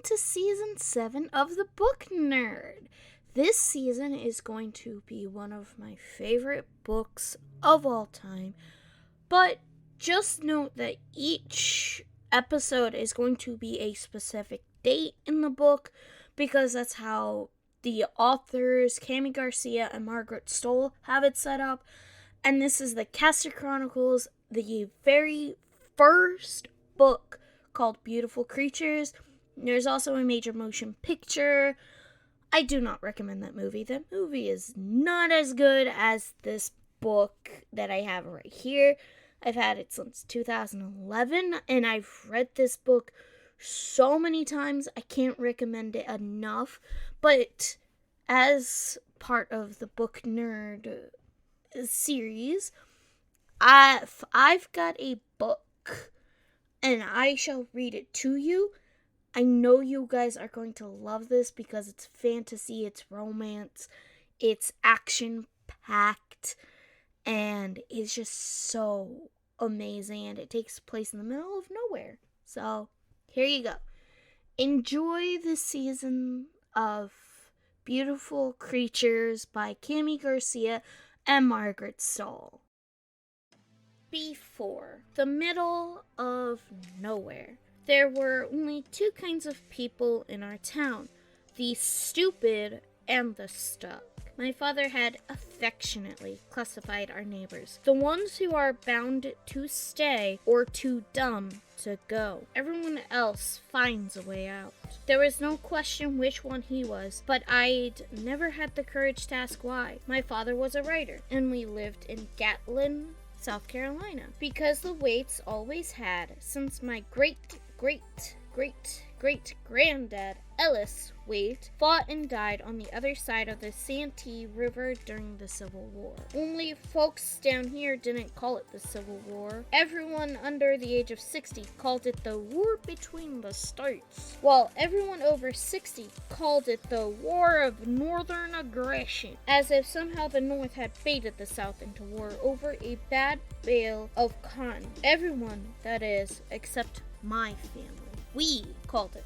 to season 7 of The Book Nerd. This season is going to be one of my favorite books of all time, but just note that each episode is going to be a specific date in the book, because that's how the authors, Cami Garcia and Margaret Stoll, have it set up. And this is the Chronicles, the very first book called Beautiful Creatures. There's also a major motion picture. I do not recommend that movie. That movie is not as good as this book that I have right here. I've had it since 2011, and I've read this book so many times, I can't recommend it enough. But as part of the Book Nerd series, I've got a book, and I shall read it to you. I know you guys are going to love this because it's fantasy, it's romance, it's action-packed, and it's just so amazing, and it takes place in the middle of nowhere. So, here you go. Enjoy this season of Beautiful Creatures by Cami Garcia and Margaret Stoll. Before the middle of nowhere, there were only two kinds of people in our town: the stupid and the stuck. My father had affectionately classified our neighbors: the ones who are bound to stay or too dumb to go. Everyone else finds a way out. There was no question which one he was, but I'd never had the courage to ask why. My father was a writer, and we lived in Gatlin, South Carolina, because the Waits always had, since my great-great-great-great-granddad, Ellis Waite, fought and died on the other side of the Santee River during the Civil War. Only folks down here didn't call it the Civil War. Everyone under the age of 60 called it the War Between the States, while everyone over 60 called it the War of Northern Aggression, as if somehow the North had baited the South into war over a bad bale of cotton. Everyone, that is, except my family. We called it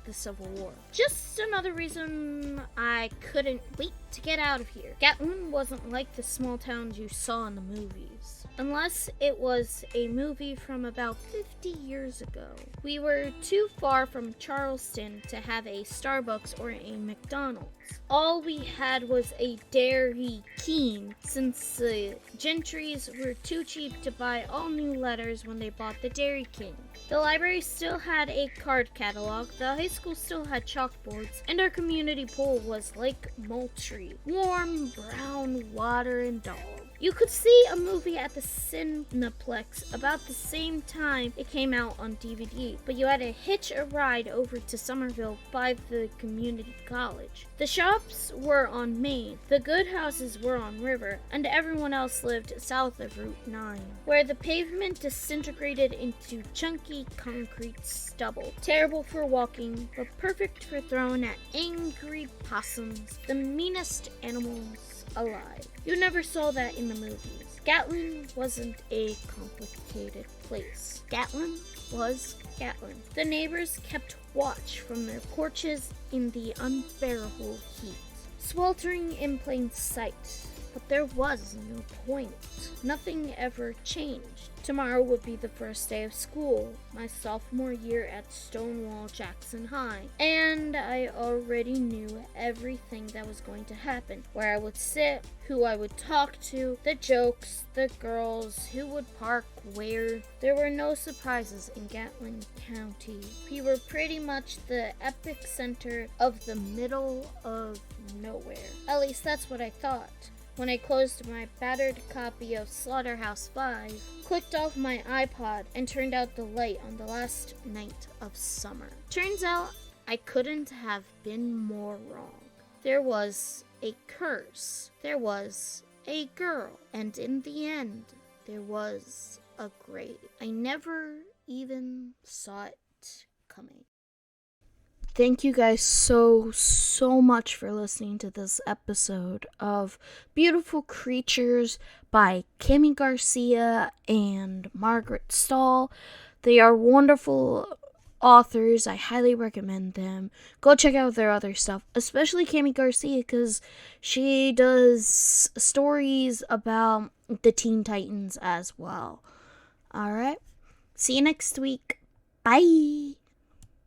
the Civil War. Just another reason I couldn't wait to get out of here. Gatlin wasn't like the small towns you saw in the movies, unless it was a movie from about 50 years ago. We were too far from Charleston to have a Starbucks or a McDonald's. All we had was a Dairy Queen, since the gentrys were too cheap to buy all new letters when they bought the Dairy King. The library still had a card catalog, the high school still had chalkboards, and our community pool was like Moultrie, warm brown water and dog. You could see a movie at the Cineplex about the same time it came out on DVD, but you had to hitch a ride over to Somerville by the community college. The shops were on Main, the good houses were on River, and everyone else lived south of Route 9, where the pavement disintegrated into chunky concrete stubble. Terrible for walking, but perfect for throwing at angry possums, the meanest animals alive. You never saw that in the movies. Gatlin wasn't a complicated place. Gatlin was Gatlin. The neighbors kept watch from their porches in the unbearable heat, sweltering in plain sight. But there was no point. Nothing ever changed. Tomorrow would be the first day of school, my sophomore year at Stonewall Jackson High, and I already knew everything that was going to happen: where I would sit, who I would talk to, the jokes, the girls, who would park where. There were no surprises in Gatlin County. We were pretty much the epicenter of the middle of nowhere. At least that's what I thought when I closed my battered copy of Slaughterhouse-5, clicked off my iPod, and turned out the light on the last night of summer. Turns out I couldn't have been more wrong. There was a curse. There was a girl. And in the end, there was a grave. I never even saw it coming. Thank you guys so much for listening to this episode of Beautiful Creatures by Cami Garcia and Margaret Stoll. They are wonderful authors. I highly recommend them. Go check out their other stuff, especially Cami Garcia, because she does stories about the Teen Titans as well. Alright, see you next week. Bye!